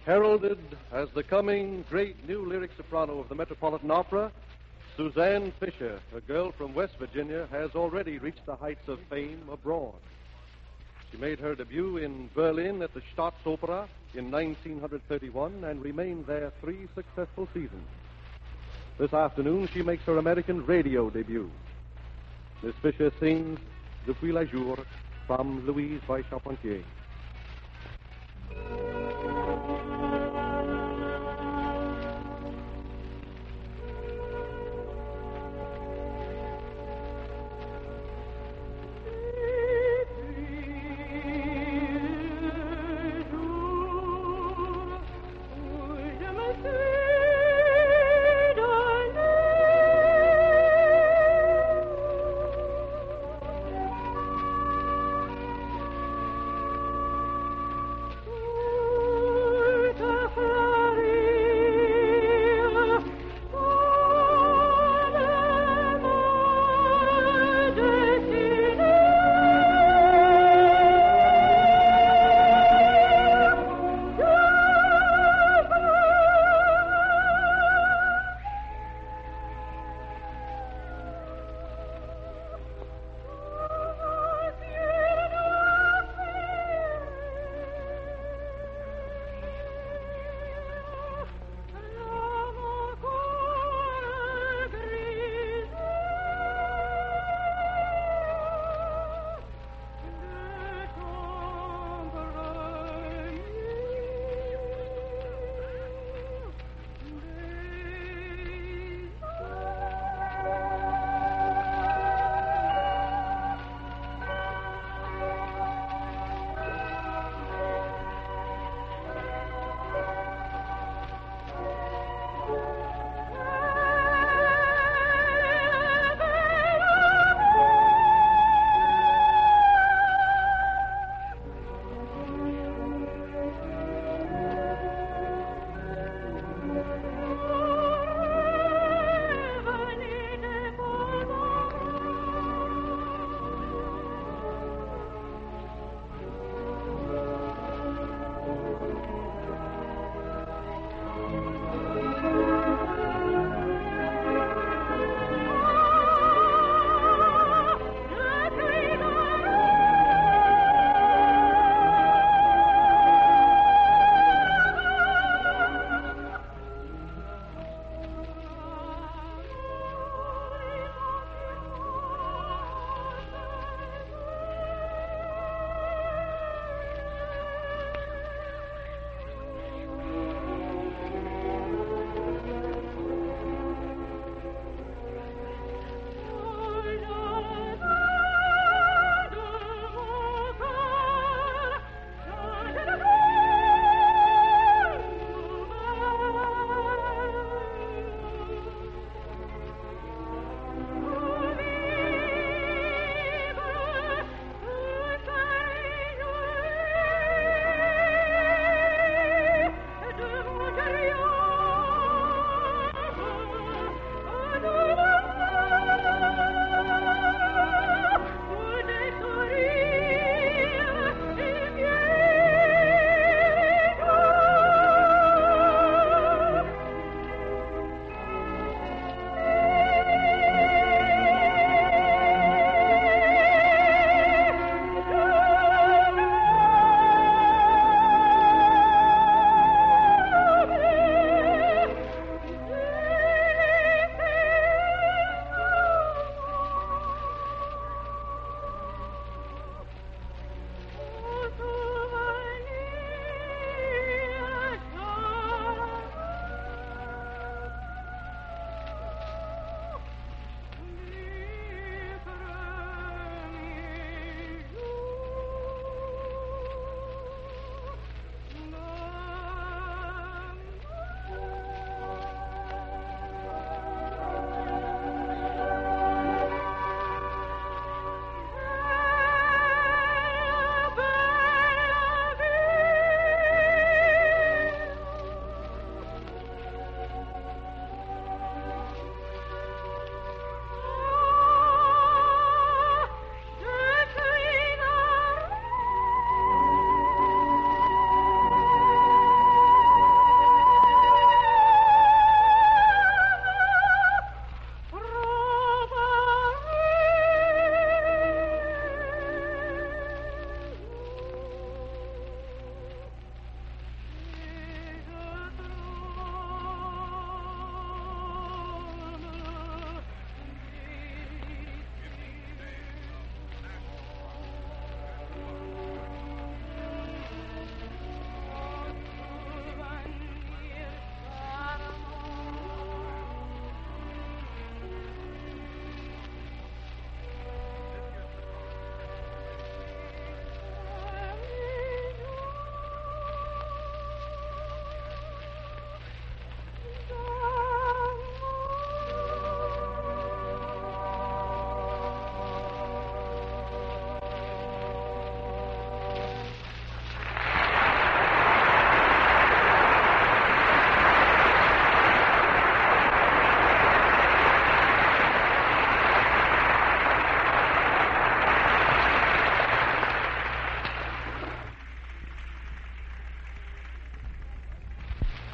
Heralded as the coming great new lyric soprano of the Metropolitan Opera, Suzanne Fisher, a girl from West Virginia, has already reached the heights of fame abroad. She made her debut in Berlin at the Staatsoper in 1931 and remained there 3 successful seasons. This afternoon, she makes her American radio debut. Miss Fisher sings Depuis la Jour from Louise by Charpentier.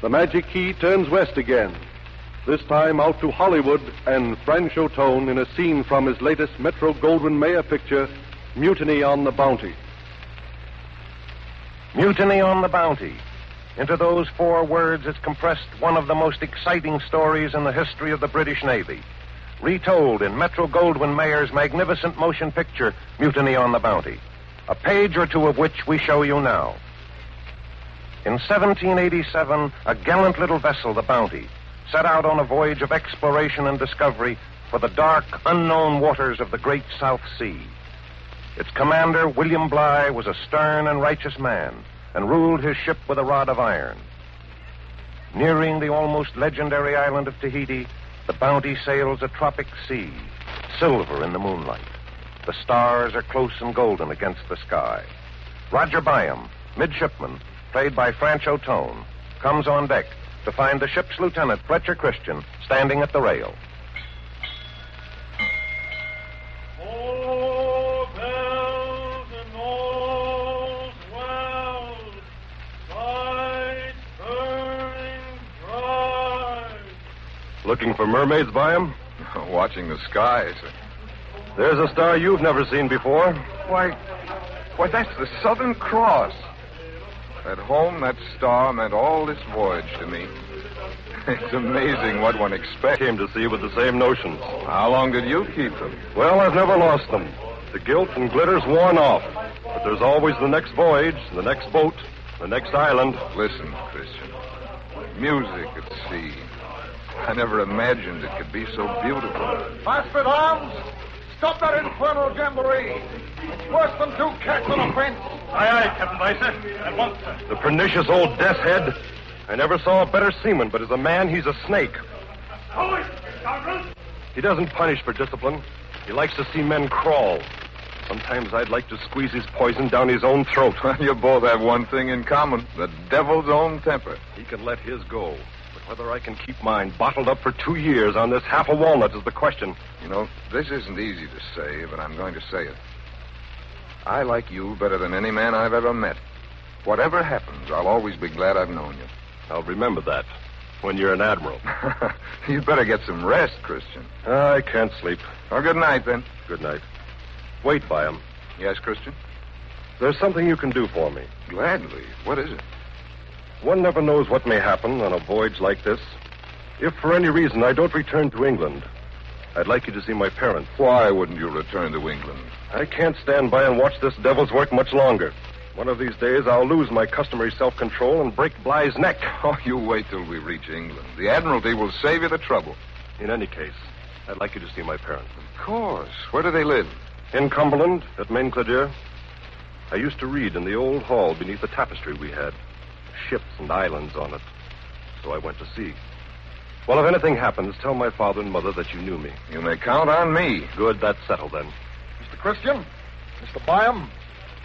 The magic key turns west again, this time out to Hollywood and Franchot Tone in a scene from his latest Metro-Goldwyn-Mayer picture, Mutiny on the Bounty. Mutiny on the Bounty. Into those 4 words is compressed one of the most exciting stories in the history of the British Navy, retold in Metro-Goldwyn-Mayer's magnificent motion picture, Mutiny on the Bounty, a page or 2 of which we show you now. In 1787, a gallant little vessel, the Bounty, set out on a voyage of exploration and discovery for the dark, unknown waters of the great South Sea. Its commander, William Bligh, was a stern and righteous man and ruled his ship with a rod of iron. Nearing the almost legendary island of Tahiti, the Bounty sails a tropic sea, silver in the moonlight. The stars are close and golden against the sky. Roger Byam, midshipman, played by Franchot Tone, comes on deck to find the ship's lieutenant, Fletcher Christian, standing at the rail. Oh, bells and all's well, lights burning bright. Looking for mermaids, Byam? Watching the skies. There's a star you've never seen before. Why, that's the Southern Cross. At home, that star meant all this voyage to me. It's amazing what one expects. Came to sea with the same notions. How long did you keep them? Well, I've never lost them. The gilt and glitter's worn off. But there's always the next voyage, the next boat, the next island. Listen, Christian. Music at sea. I never imagined it could be so beautiful. Master at arms, stop that infernal jamboree. It's worse than 2 cats on a fence. Aye, aye, Captain Vicer. At once, sir. The pernicious old death's head. I never saw a better seaman, but as a man, he's a snake. Hold it, scoundrels! He doesn't punish for discipline. He likes to see men crawl. Sometimes I'd like to squeeze his poison down his own throat. You both have one thing in common, the devil's own temper. He can let his go. But whether I can keep mine bottled up for 2 years on this half a walnut is the question. You know, this isn't easy to say, but I'm going to say it. I like you better than any man I've ever met. Whatever happens, I'll always be glad I've known you. I'll remember that when you're an admiral. You'd better get some rest, Christian. I can't sleep. Oh, good night, then. Good night. Wait, Byam. Yes, Christian? There's something you can do for me. Gladly. What is it? One never knows what may happen on a voyage like this. If for any reason I don't return to England, I'd like you to see my parents. Why wouldn't you return to England? I can't stand by and watch this devil's work much longer. One of these days, I'll lose my customary self-control and break Bligh's neck. Oh, you wait till we reach England. The Admiralty will save you the trouble. In any case, I'd like you to see my parents. Of course. Where do they live? In Cumberland, at Maincladir. I used to read in the old hall beneath the tapestry we had. Ships and islands on it. So I went to see. Well, if anything happens, tell my father and mother that you knew me. You may count on me. Good, that's settled then. Mr. Christian, Mr. Byam,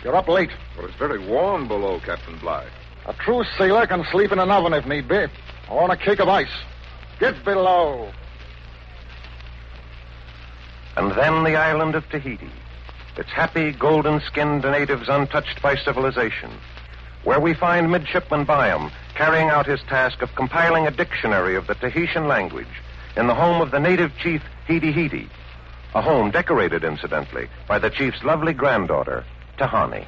you're up late. Well, it's very warm below, Captain Bligh. A true sailor can sleep in an oven if need be, or on a cake of ice. Get below. And then the island of Tahiti, its happy, golden-skinned natives untouched by civilization, where we find Midshipman Byam carrying out his task of compiling a dictionary of the Tahitian language in the home of the native chief Hidi Hidi, a home decorated, incidentally, by the chief's lovely granddaughter, Tahani.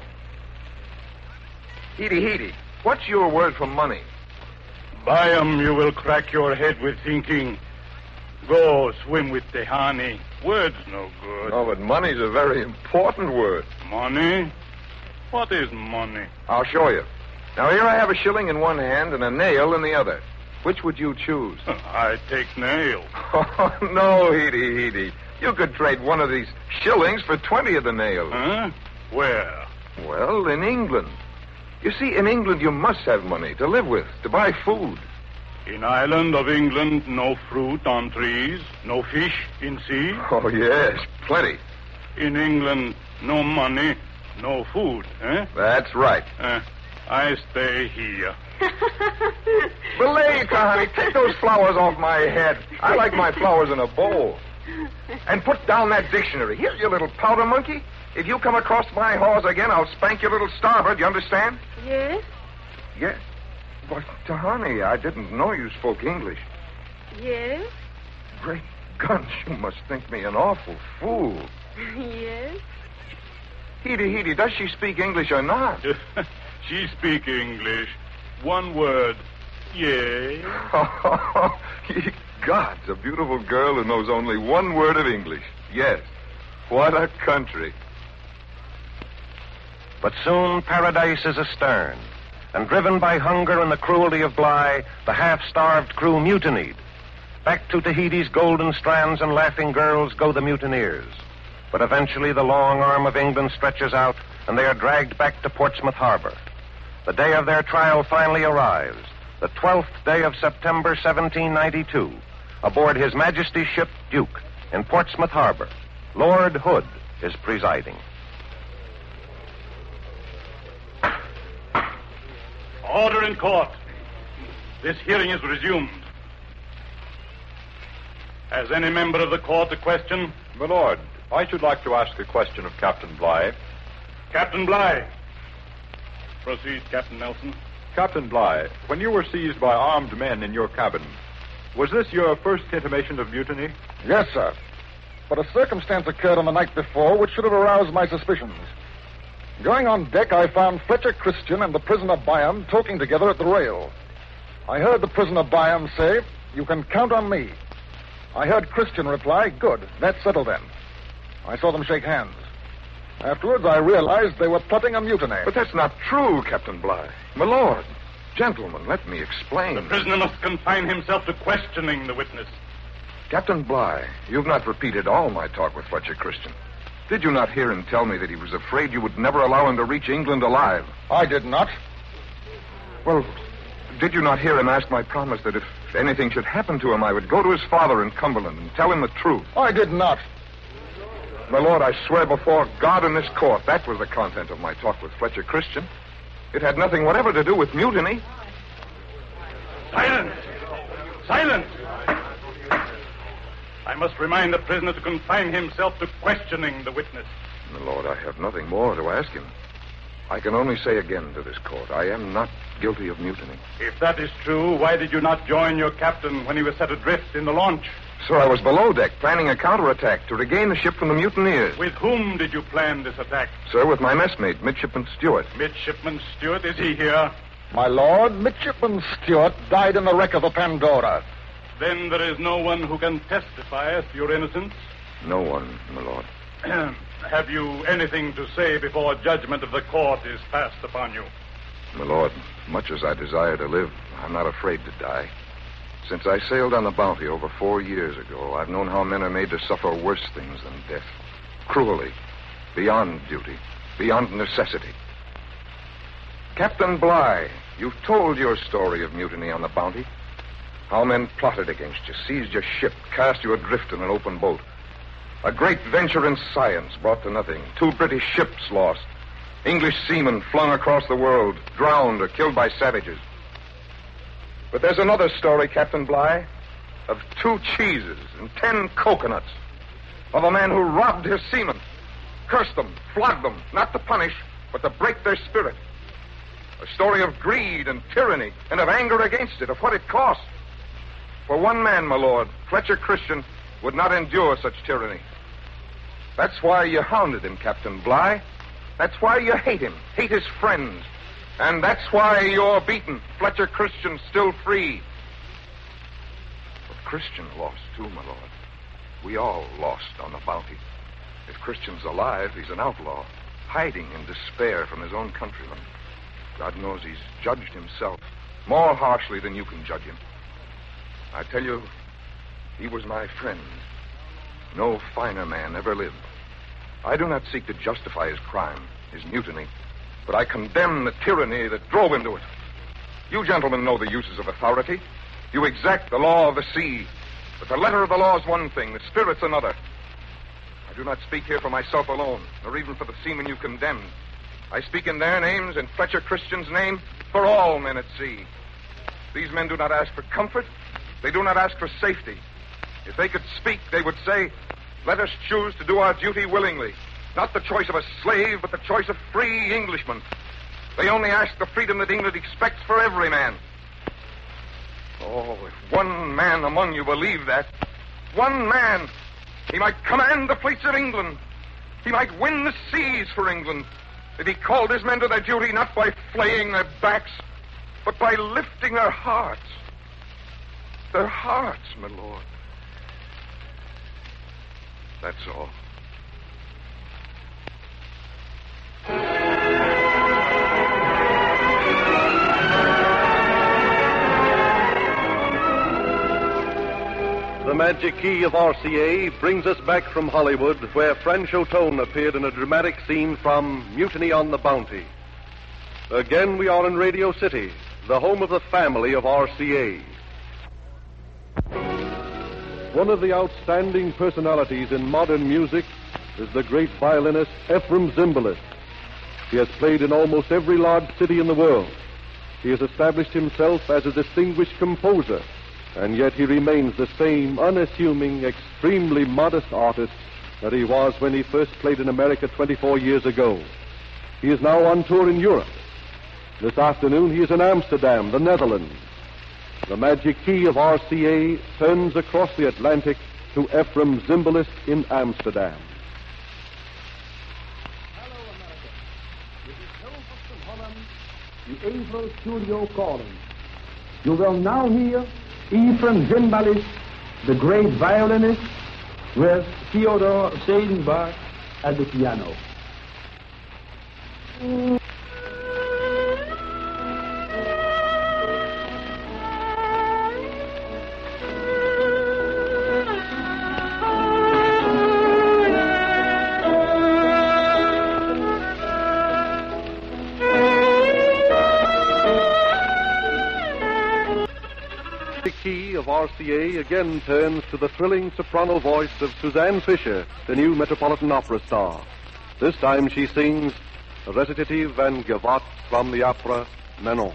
Hidi Hidi, what's your word for money? Byam, you will crack your head with thinking. Go swim with Tehani. Words no good. Oh, but money's a very important word. Money? What is money? I'll show you. Now, here I have a shilling in one hand and a nail in the other. Which would you choose? I take nail. Oh, no, Hidi Hidi. You could trade one of these shillings for 20 of the nails. Huh? Where? Well, in England. You see, in England you must have money to live with, to buy food. In island of England, no fruit on trees, no fish in sea. Oh, yes, plenty. In England, no money, no food, eh? That's right. I stay here. Belay, Tahani, take those flowers off my head. I like my flowers in a bowl. And put down that dictionary. Here, you little powder monkey. If you come across my horse again, I'll spank your little starboard, you understand? Yes? Yes. But, Tahani, I didn't know you spoke English. Yes? Great guns, you must think me an awful fool. Yes? Edie, does she speak English or not? She speak English. One word. Yes. Ye gods, a beautiful girl who knows only one word of English. Yes. What a country. But soon paradise is astern, and driven by hunger and the cruelty of Bligh, the half-starved crew mutinied. Back to Tahiti's golden strands and laughing girls go the mutineers. But eventually the long arm of England stretches out, and they are dragged back to Portsmouth Harbor. The day of their trial finally arrives, the 12th day of September, 1792, aboard His Majesty's ship Duke in Portsmouth Harbor. Lord Hood is presiding. Order in court. This hearing is resumed. Has any member of the court a question? My lord, I should like to ask a question of Captain Bligh. Captain Bligh. Proceed, Captain Nelson. Captain Bligh, when you were seized by armed men in your cabin, was this your first intimation of mutiny? Yes, sir. But a circumstance occurred on the night before which should have aroused my suspicions. Going on deck, I found Fletcher Christian and the prisoner Byam talking together at the rail. I heard the prisoner Byam say, "You can count on me." I heard Christian reply, "Good, that's settled then." I saw them shake hands. Afterwards, I realized they were plotting a mutiny. But that's not true, Captain Bligh. My lord, gentlemen, let me explain. The prisoner must confine himself to questioning the witness. Captain Bligh, you've not repeated all my talk with Fletcher Christian. Did you not hear him tell me that he was afraid you would never allow him to reach England alive? I did not. Well, did you not hear him ask my promise that if anything should happen to him, I would go to his father in Cumberland and tell him the truth? I did not. My lord, I swear before God in this court, that was the content of my talk with Fletcher Christian. It had nothing whatever to do with mutiny. Silence! Silence! I must remind the prisoner to confine himself to questioning the witness. My lord, I have nothing more to ask him. I can only say again to this court, I am not guilty of mutiny. If that is true, why did you not join your captain when he was set adrift in the launch? Sir, I was below deck planning a counterattack to regain the ship from the mutineers. With whom did you plan this attack? Sir, with my messmate, Midshipman Stewart. Midshipman Stewart, is he here? My lord, Midshipman Stewart died in the wreck of the Pandora. Then there is no one who can testify as to your innocence? No one, my lord. Have you anything to say before judgment of the court is passed upon you? My lord, much as I desire to live, I'm not afraid to die. Since I sailed on the Bounty over 4 years ago, I've known how men are made to suffer worse things than death. Cruelly, beyond duty, beyond necessity. Captain Bligh, you've told your story of mutiny on the Bounty. How men plotted against you, seized your ship, cast you adrift in an open boat. A great venture in science brought to nothing. 2 British ships lost. English seamen flung across the world, drowned or killed by savages. But there's another story, Captain Bligh, of 2 cheeses and 10 coconuts, of a man who robbed his seamen, cursed them, flogged them, not to punish, but to break their spirit. A story of greed and tyranny and of anger against it, of what it cost. For one man, my lord, Fletcher Christian, would not endure such tyranny. That's why you hounded him, Captain Bligh. That's why you hate him, hate his friends. And that's why you're beaten. Fletcher Christian still free. But Christian lost too, my lord. We all lost on the Bounty. If Christian's alive, he's an outlaw, hiding in despair from his own countrymen. God knows he's judged himself more harshly than you can judge him. I tell you, he was my friend. No finer man ever lived. I do not seek to justify his crime, his mutiny, but I condemn the tyranny that drove him to it. You gentlemen know the uses of authority. You exact the law of the sea. But the letter of the law is one thing, the spirit's another. I do not speak here for myself alone, nor even for the seamen you condemned. I speak in their names, in Fletcher Christian's name, for all men at sea. These men do not ask for comfort. They do not ask for safety. If they could speak, they would say, let us choose to do our duty willingly. Not the choice of a slave, but the choice of free Englishmen. They only ask the freedom that England expects for every man. Oh, if one man among you believed that, one man, he might command the fleets of England. He might win the seas for England if he called his men to their duty not by flaying their backs, but by lifting their hearts. Their hearts, my lord. That's all. The Magic Key of RCA brings us back from Hollywood, where Franchot Tone appeared in a dramatic scene from Mutiny on the Bounty. Again, we are in Radio City, the home of the family of RCA. One of the outstanding personalities in modern music is the great violinist Efrem Zimbalist. He has played in almost every large city in the world. He has established himself as a distinguished composer, and yet he remains the same unassuming, extremely modest artist that he was when he first played in America 24 years ago. He is now on tour in Europe. This afternoon he is in Amsterdam, the Netherlands. The Magic Key of RCA turns across the Atlantic to Efrem Zimbalist in Amsterdam. Hello, America. Dit is Hilversum van Holland, the Avro Studio calling. You will now hear Efrem Zimbalist, the great violinist, with Theodore Seidenbach at the piano. The key of RCA again turns to the thrilling soprano voice of Suzanne Fisher, the new Metropolitan Opera star. This time she sings a recitative and gavotte from the opera Manon.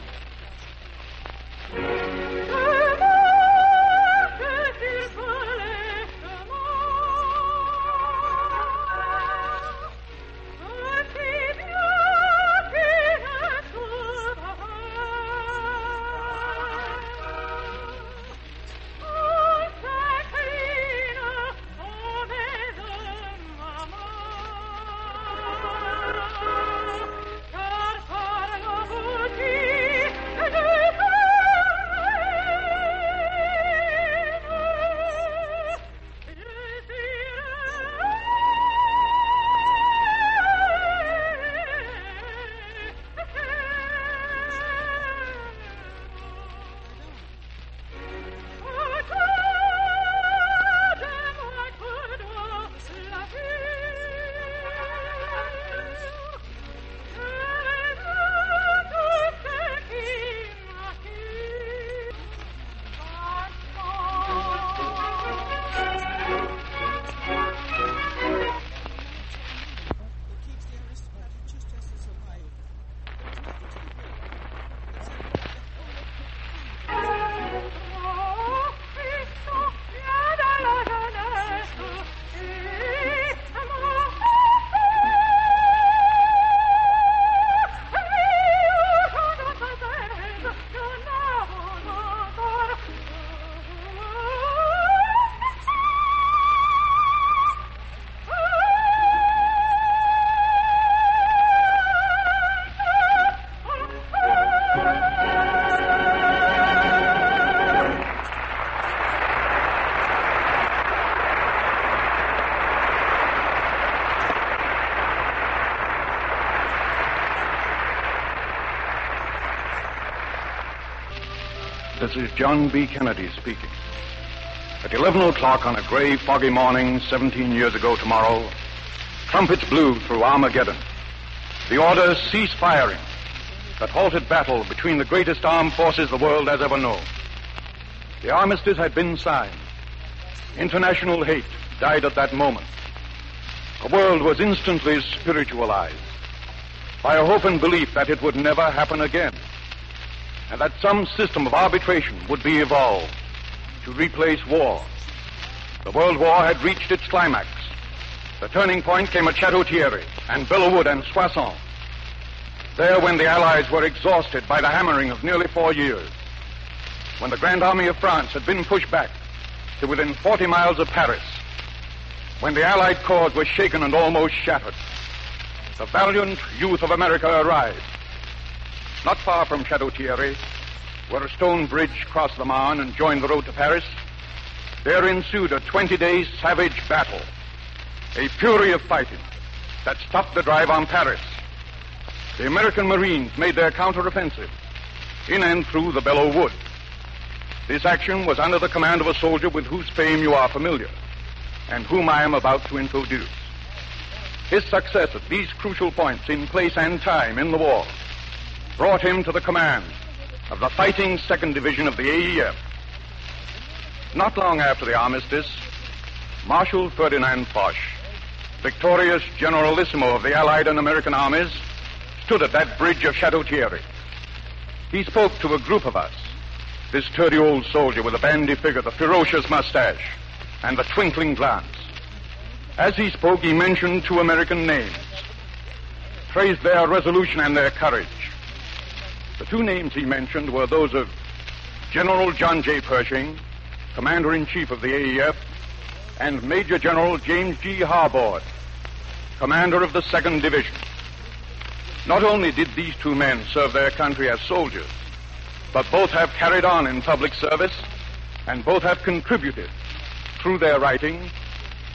This is John B. Kennedy speaking. At 11 o'clock on a gray, foggy morning 17 years ago tomorrow, trumpets blew through Armageddon. The order, cease firing, that halted battle between the greatest armed forces the world has ever known. The armistice had been signed. International hate died at that moment. The world was instantly spiritualized by a hope and belief that it would never happen again, and that some system of arbitration would be evolved to replace war. The World War had reached its climax. The turning point came at Chateau-Thierry and Bellewood and Soissons. There, when the Allies were exhausted by the hammering of nearly 4 years, when the Grand Army of France had been pushed back to within 40 miles of Paris, when the Allied cause was shaken and almost shattered, the valiant youth of America arrived. Not far from Chateau Thierry, where a stone bridge crossed the Marne and joined the road to Paris, there ensued a 20-day savage battle, a fury of fighting that stopped the drive on Paris. The American Marines made their counteroffensive in and through the Belleau Wood. This action was under the command of a soldier with whose fame you are familiar and whom I am about to introduce. His success at these crucial points in place and time in the war brought him to the command of the fighting 2nd Division of the AEF. Not long after the armistice, Marshal Ferdinand Foch, victorious generalissimo of the Allied and American armies, stood at that bridge of Chateau Thierry. He spoke to a group of us, this sturdy old soldier with the bandy figure, the ferocious mustache, and the twinkling glance. As he spoke, he mentioned 2 American names, praised their resolution and their courage. The 2 names he mentioned were those of General John J. Pershing, Commander-in-Chief of the AEF, and Major General James G. Harbord, Commander of the 2nd Division. Not only did these 2 men serve their country as soldiers, but both have carried on in public service, and both have contributed, through their writing,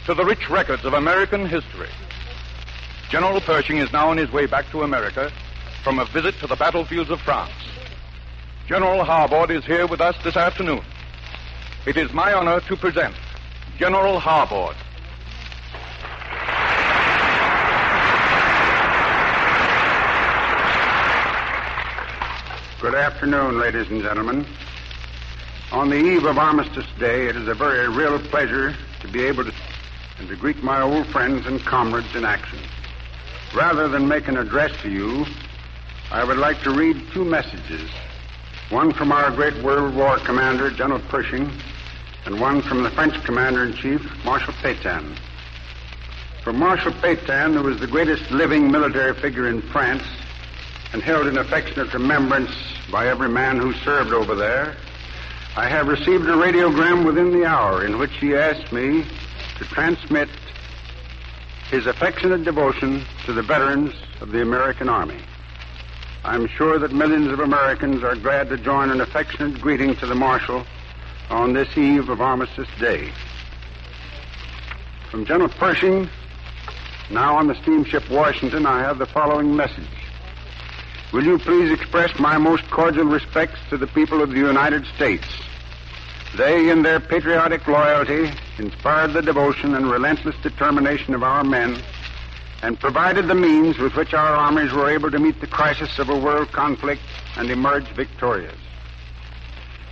to the rich records of American history. General Pershing is now on his way back to America from a visit to the battlefields of France. General Harbord is here with us this afternoon. It is my honor to present General Harbord. Good afternoon, ladies and gentlemen. On the eve of Armistice Day, it is a very real pleasure to be able to greet my old friends and comrades in action. Rather than make an address to you, I would like to read 2 messages, one from our great World War commander, General Pershing, and one from the French Commander-in-Chief, Marshal Pétain. From Marshal Pétain, who was the greatest living military figure in France and held in affectionate remembrance by every man who served over there, I have received a radiogram within the hour in which he asked me to transmit his affectionate devotion to the veterans of the American Army. I'm sure that millions of Americans are glad to join an affectionate greeting to the Marshal on this eve of Armistice Day. From General Pershing, now on the steamship Washington, I have the following message. Will you please express my most cordial respects to the people of the United States? They, in their patriotic loyalty, inspired the devotion and relentless determination of our men and provided the means with which our armies were able to meet the crisis of a world conflict and emerge victorious.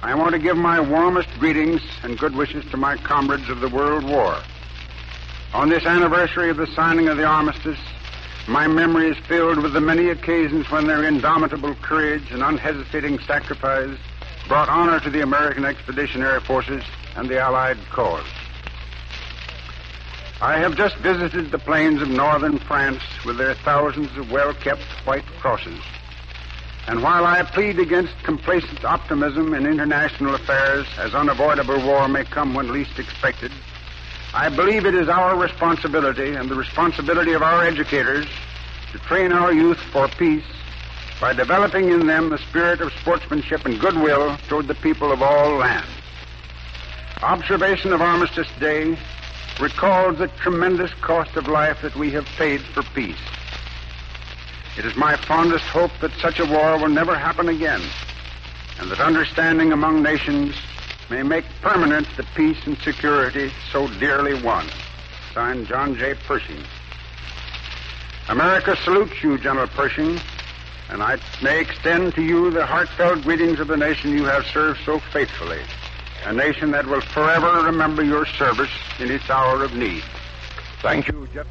I want to give my warmest greetings and good wishes to my comrades of the World War. On this anniversary of the signing of the armistice, my memory is filled with the many occasions when their indomitable courage and unhesitating sacrifice brought honor to the American Expeditionary Forces and the Allied cause. I have just visited the plains of northern France with their thousands of well-kept white crosses. And while I plead against complacent optimism in international affairs, as unavoidable war may come when least expected, I believe it is our responsibility and the responsibility of our educators to train our youth for peace by developing in them the spirit of sportsmanship and goodwill toward the people of all lands. Observation of Armistice Day recalls the tremendous cost of life that we have paid for peace. It is my fondest hope that such a war will never happen again, and that understanding among nations may make permanent the peace and security so dearly won. Signed, John J. Pershing. America salutes you, General Pershing, and I may extend to you the heartfelt greetings of the nation you have served so faithfully, a nation that will forever remember your service in its hour of need. Thank you, Jeff.